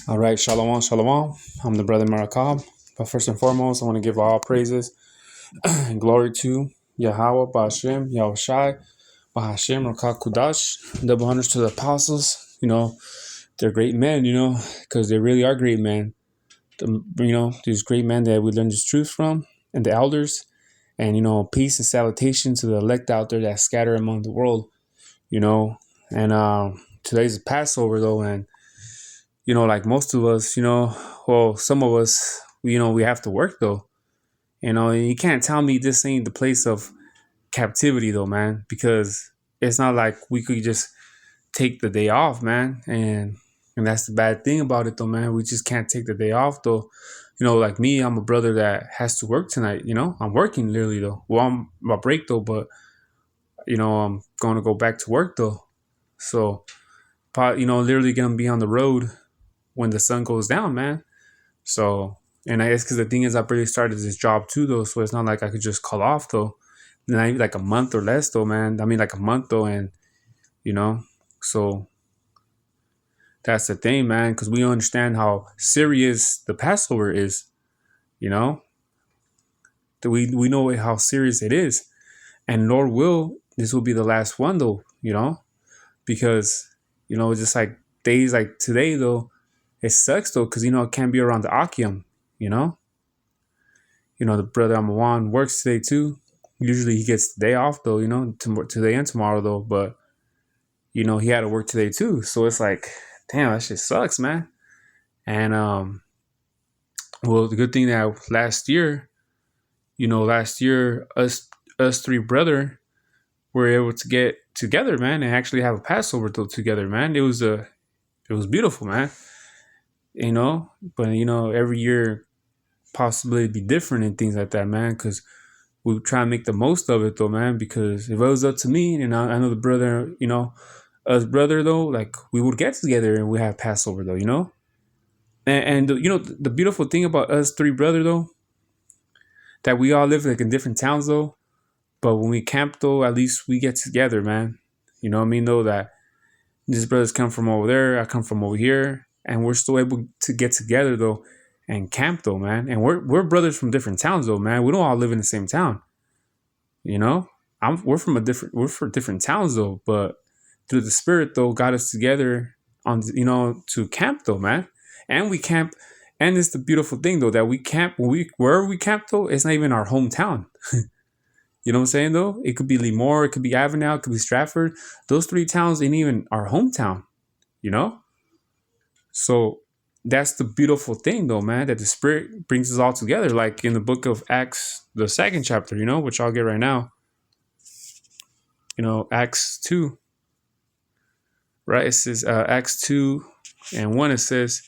All right, shalom, shalom. I'm the brother Marakab. But first and foremost, I want to give all praises and glory to Yahweh, Ba'ashem, Yahushai, Ba'ashem, Rakak Kudash. Double honors to the apostles. They're great men, because they really are great men. These great men that we learn this truth from, and the elders. And, peace and salutation to the elect out there that scatter among the world, you know. And today's Passover, though, and like most of us, well, some of us, we have to work though. And you can't tell me this ain't the place of captivity though, man, because it's not like we could just take the day off, man. And that's the bad thing about it though, man. We just can't take the day off though. Like me, I'm a brother that has to work tonight, I'm working literally though. Well, I'm a break though, but I'm going to go back to work though. So, literally gonna be on the road when the sun goes down, man. So, and I guess because the thing is, I barely started this job too, though. So it's not like I could just call off, though. Not even like a month or less, though, man. I mean, like a month, though. And, so that's the thing, man. Because we understand how serious the Passover is, you know. We know how serious it is. And Lord will, this will be the last one, though, because, just like days like today, though, it sucks, though, because, it can't be around the Akim, you know. The brother Amawan works today too. Usually he gets the day off though, today and tomorrow though. But he had to work today too. So it's like, damn, that shit sucks, man. And well, the good thing that last year, us three brother were able to get together, man, and actually have a Passover together, man. It was beautiful, man. But every year possibly be different and things like that, man, because we try and make the most of it though, man, because if it was up to me, and I know the brother, us brother though, like we would get together and we have Passover though, and the beautiful thing about us three brother though, that we all live like in different towns though, but when we camp though, at least we get together, man. You know what I mean though, that these brothers come from over there, I come from over here, and we're still able to get together though and camp though, man. And we're brothers from different towns though, man. We don't all live in the same town. You know, we're for different towns though, but through the Spirit though, got us together on to camp though, man. And we camp, and it's the beautiful thing though that we camp wherever we camp though, it's not even our hometown. You know what I'm saying though? It could be Lemoore, it could be Avenel, it could be Stratford. Those three towns ain't even our hometown. You know, so that's the beautiful thing though, man, that the Spirit brings us all together, like in the book of Acts, the second chapter, which I'll get right now. Acts 2, right? It says Acts 2 and 1, it says,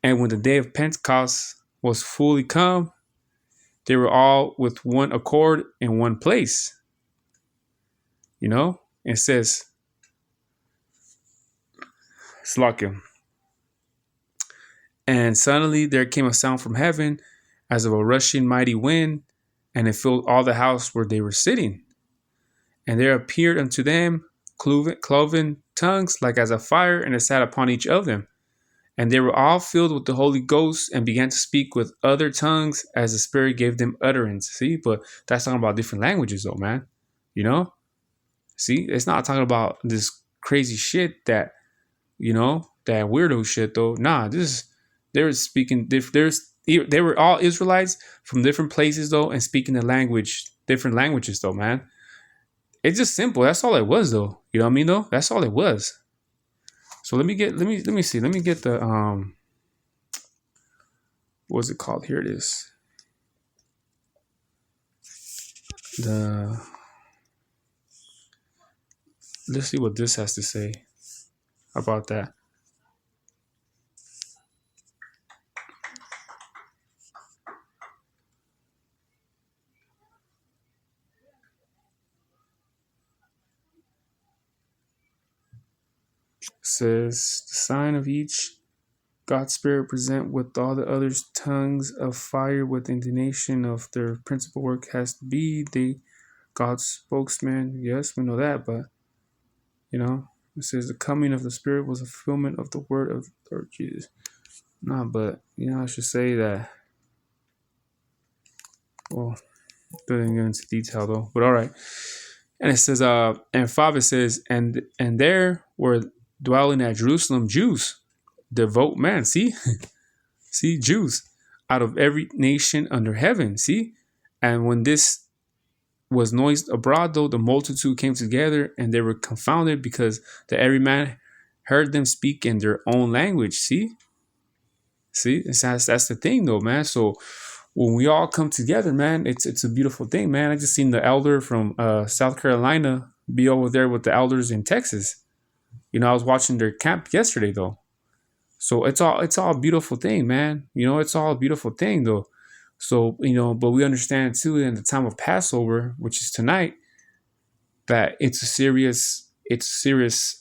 and when the day of Pentecost was fully come, they were all with one accord in one place. It says, Slakim. And suddenly there came a sound from heaven as of a rushing mighty wind, and it filled all the house where they were sitting. And there appeared unto them cloven tongues like as a fire, and it sat upon each of them. And they were all filled with the Holy Ghost and began to speak with other tongues as the Spirit gave them utterance. See, but that's talking about different languages though, man. See, it's not talking about this crazy shit that, that weirdo shit though. Nah, they were speaking, they were all Israelites from different places though, and speaking different languages though, man. It's just simple. That's all it was though. You know what I mean though? That's all it was. So let me see. Let me get the what's it called? Here it is. Let's see what this has to say about that. It says the sign of each God's Spirit present with all the others tongues of fire with indignation of their principal work has to be God's spokesman. Yes, we know that, but it says the coming of the Spirit was a fulfillment of the word of Lord Jesus. No, but I should say that. Well, doesn't go into detail though. But all right. And it says, and 5 it says, and there were dwelling at Jerusalem Jews, devout men. See, see, Jews out of every nation under heaven. See, and when this was noised abroad, though the multitude came together, and they were confounded because that every man heard them speak in their own language. See, that's the thing, though, man. So when we all come together, man, it's a beautiful thing, man. I just seen the elder from South Carolina be over there with the elders in Texas. I was watching their camp yesterday, though. So it's all a beautiful thing, man. It's all a beautiful thing, though. So but we understand too in the time of Passover, which is tonight, that it's a serious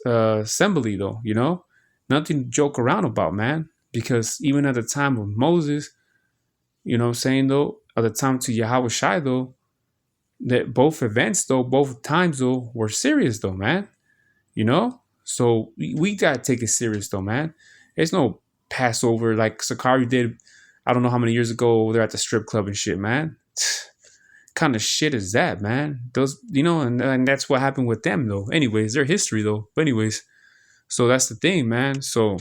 assembly, though. Nothing to joke around about, man. Because even at the time of Moses, what I'm saying, though, at the time to Yahweh Shai, though, that both events, though, both times, though, were serious, though, man. So we gotta take it serious, though, man. There's no Passover like Sakari did. I don't know how many years ago over there at the strip club and shit, man. Kind of shit is that, man? Those, and that's what happened with them, though. Anyways, their history, though. But anyways, so that's the thing, man. So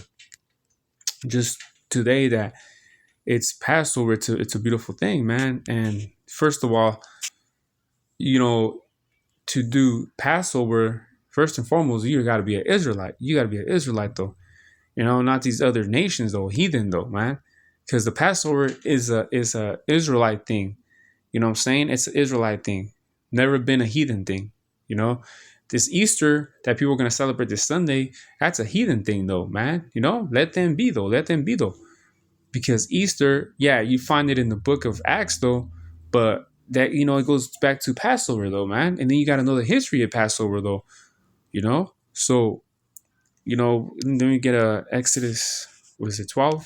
just today that it's Passover, it's a beautiful thing, man. And first of all, to do Passover, first and foremost, you got to be an Israelite. You got to be an Israelite, though. Not these other nations, though, heathen, though, man. Because the Passover is a Israelite thing. You know what I'm saying? It's an Israelite thing. Never been a heathen thing. This Easter that people are going to celebrate this Sunday, that's a heathen thing, though, man. Let them be, though. Let them be, though. Because Easter, yeah, you find it in the book of Acts, though, but that, it goes back to Passover, though, man. And then you got to know the history of Passover, though, So, then we get Exodus, what is it, 12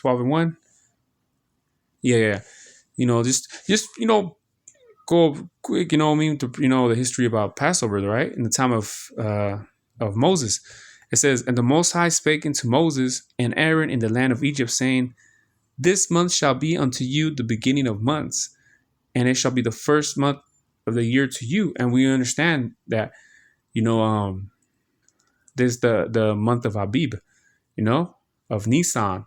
and 1? Yeah. Just go quick, I mean, to, the history about Passover, right? In the time of Moses. It says, and the Most High spake unto Moses and Aaron in the land of Egypt, saying, this month shall be unto you the beginning of months, and it shall be the first month of the year to you. And we understand that, this the month of Abib, of Nisan,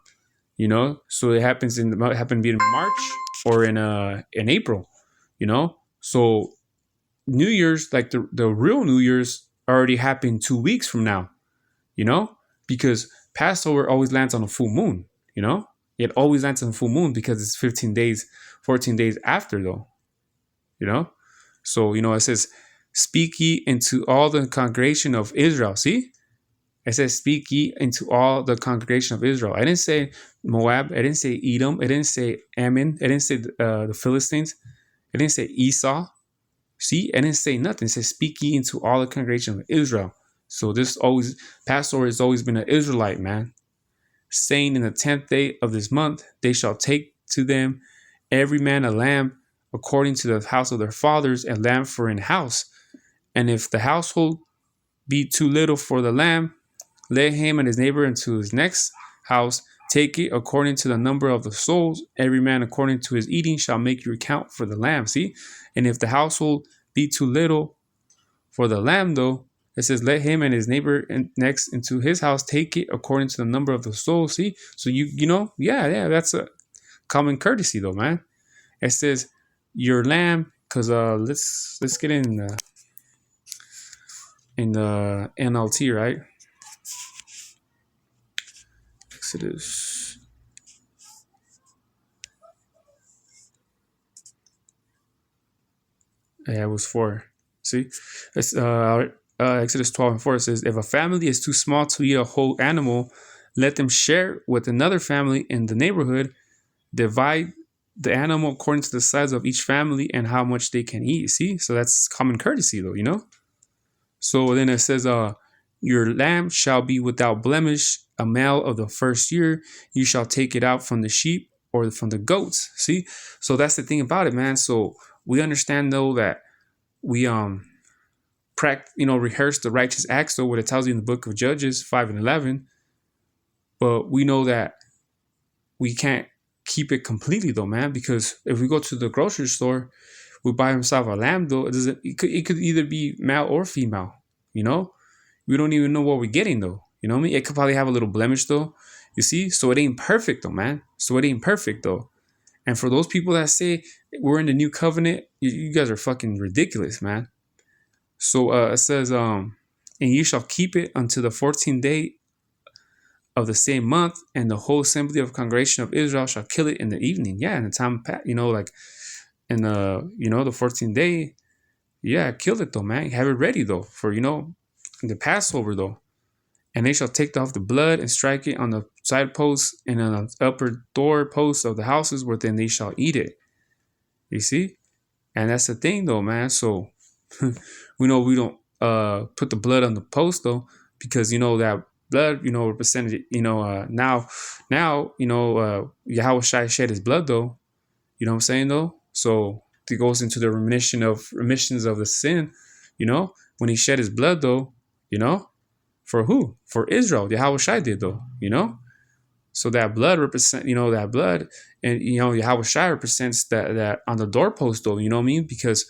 So it happened to be in March or in April, So New Year's, like the real New Year's, already happened 2 weeks from now, because Passover always lands on a full moon, It always lands on full moon because it's 15 days, 14 days after, though, So, it says, speak ye into all the congregation of Israel. See? It says, speak ye into all the congregation of Israel. I didn't say Moab. I didn't say Edom. I didn't say Ammon. I didn't say the Philistines. I didn't say Esau. See? I didn't say nothing. It says, speak ye into all the congregation of Israel. So Passover has always been an Israelite, man. Saying, in the 10th day of this month, they shall take to them every man a lamb according to the house of their fathers, a lamb for an house. And if the household be too little for the lamb, let him and his neighbor into his next house take it according to the number of the souls. Every man according to his eating shall make your account for the lamb. See? And if the household be too little for the lamb, though, it says, let him and his neighbor next into his house take it according to the number of the souls. See? So yeah, that's a common courtesy, though, man. It says your lamb, because let's get in the NLT, right? Exodus. Yeah, it was 4. See? It's Exodus 12 and 4. It says, if a family is too small to eat a whole animal, let them share with another family in the neighborhood. Divide the animal according to the size of each family and how much they can eat. See? So that's common courtesy, though, So then it says, your lamb shall be without blemish, a male of the first year. You shall take it out from the sheep or from the goats. See? So that's the thing about it, man. So we understand, though, that we rehearse the righteous acts, though, what it tells you in the book of Judges 5 and 11. But we know that we can't keep it completely though, man, because if we go to the grocery store, we buy himself a lamb though, it could either be male or female, you know? We don't even know what we're getting though. You know what I mean? It could probably have a little blemish though. You see? So it ain't perfect though, man. So it ain't perfect though. And for those people that say we're in the new covenant, you guys are fucking ridiculous, man. So it says, and you shall keep it until the 14th day of the same month, and the whole assembly of congregation of Israel shall kill it in the evening. Yeah, in the time, like in the 14th day. Yeah, kill it though, man. Have it ready though for the Passover though. And they shall take off the blood and strike it on the side posts and on the upper door posts of the houses, wherein they shall eat it. You see? And that's the thing though, man. So we know we don't put the blood on the post though, because that blood, represented, now, Yahweh Shai shed his blood though. You know what I'm saying though? So it goes into the remissions of the sin, when he shed his blood though, for who? For Israel. Yahweh Shai did though, So that blood represent, that blood, and Yahweh Shai represents that on the doorpost though, you know what I mean? Because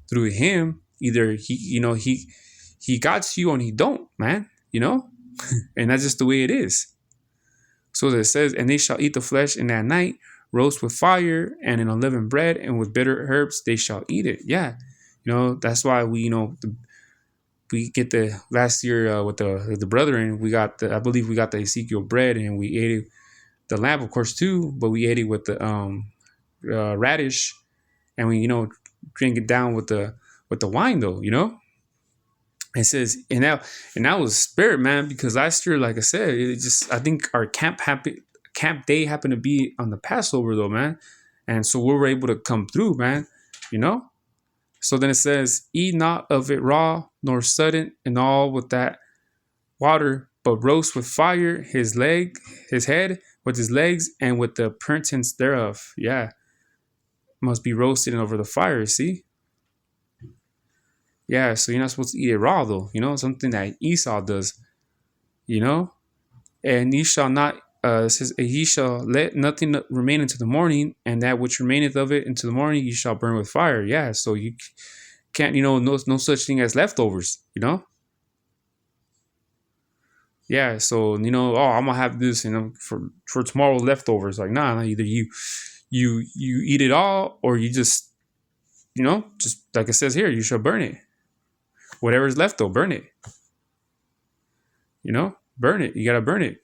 through him, either he got to you and he don't, man, and that's just the way it is. So it says, and they shall eat the flesh in that night, roast with fire and in unleavened bread, and with bitter herbs they shall eat it. Yeah, that's why we get the last year with the brethren, we got I believe we got the Ezekiel bread, and we ate it, the lamb of course too, but we ate it with the radish, and we drink it down with the wine though. It says, and that was spirit, man, because last year, like I said, I think our camp day happened to be on the Passover though, man, and so we were able to come through, man. So then it says, eat not of it raw, nor sudden, and all with that water, but roast with fire his head with his legs, and with the purtenance thereof. Yeah, must be roasted over the fire. See. Yeah, so you're not supposed to eat it raw though, something that Esau does, and ye shall not, it says, ye shall let nothing remain until the morning, and that which remaineth of it until the morning you shall burn with fire. Yeah, so you can't, no such thing as leftovers, Yeah, so oh, I'm gonna have this, for tomorrow leftovers. Like, nah, either you eat it all, or you just just like it says here, you shall burn it. Whatever is left though, burn it. Burn it. You gotta burn it.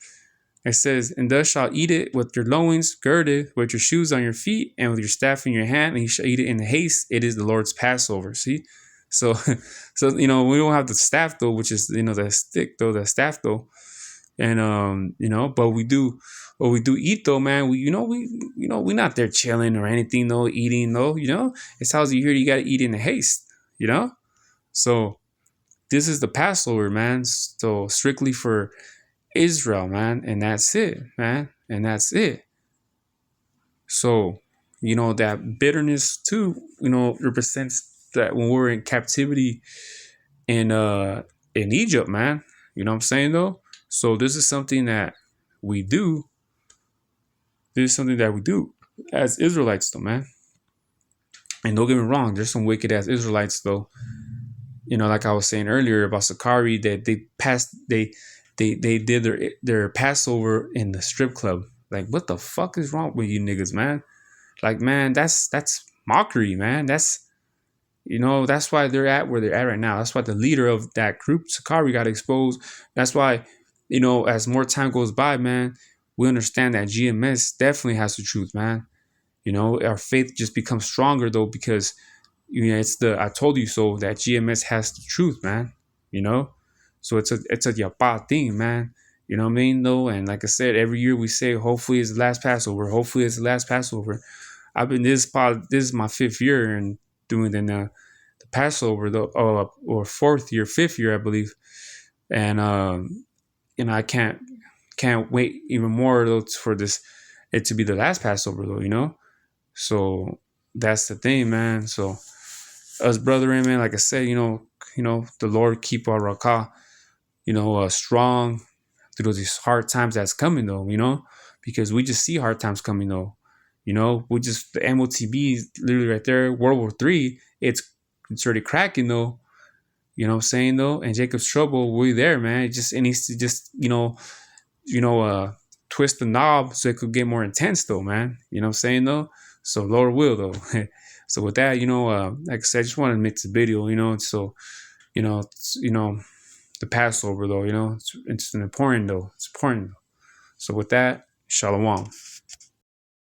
It says, and thus shall eat it with your loins girded, with your shoes on your feet, and with your staff in your hand, and you shall eat it in haste. It is the Lord's Passover. See? So we don't have the staff though, which is the stick though, the staff though. And but we do eat though, man. We're not there chilling or anything though, eating though, It tells you here you gotta eat in haste, So this is the Passover, man. So strictly for Israel, man, and that's it, man, and that's it. So that bitterness too, represents that when we're in captivity in Egypt, man. You know what I'm saying though? So this is something that we do. This is something that we do as Israelites, though, man. And don't get me wrong, there's some wicked ass Israelites though. Like I was saying earlier about Sakari, that they did their Passover in the strip club. Like, what the fuck is wrong with you niggas, man? Like, man, that's mockery, man. That's that's why they're at where they're at right now. That's why the leader of that group, Sakari, got exposed. That's why, as more time goes by, man, we understand that GMS definitely has the truth, man. Our faith just becomes stronger though, because it's the I told you so that GMS has the truth, man. So it's a yapa thing, man. You know what I mean though? And like I said, every year we say, hopefully it's the last Passover. Hopefully it's the last Passover. I've been this is my 5th year and doing the Passover though, or 5th year, I believe. And I can't wait even more though for it to be the last Passover though, So that's the thing, man. So us brethren, man, like I said, the Lord keep our rakah, strong through these hard times that's coming though, because we just see hard times coming though. We just the MOTB is literally right there. World War III, it's already cracking though. You know what I'm saying though? And Jacob's trouble, we there, man. It needs to just, twist the knob so it could get more intense though, man. You know what I'm saying though? So Lord will though. So with that, like I said, I just wanted to make the video, so the Passover though, it's important though. It's important. So with that, Shalom.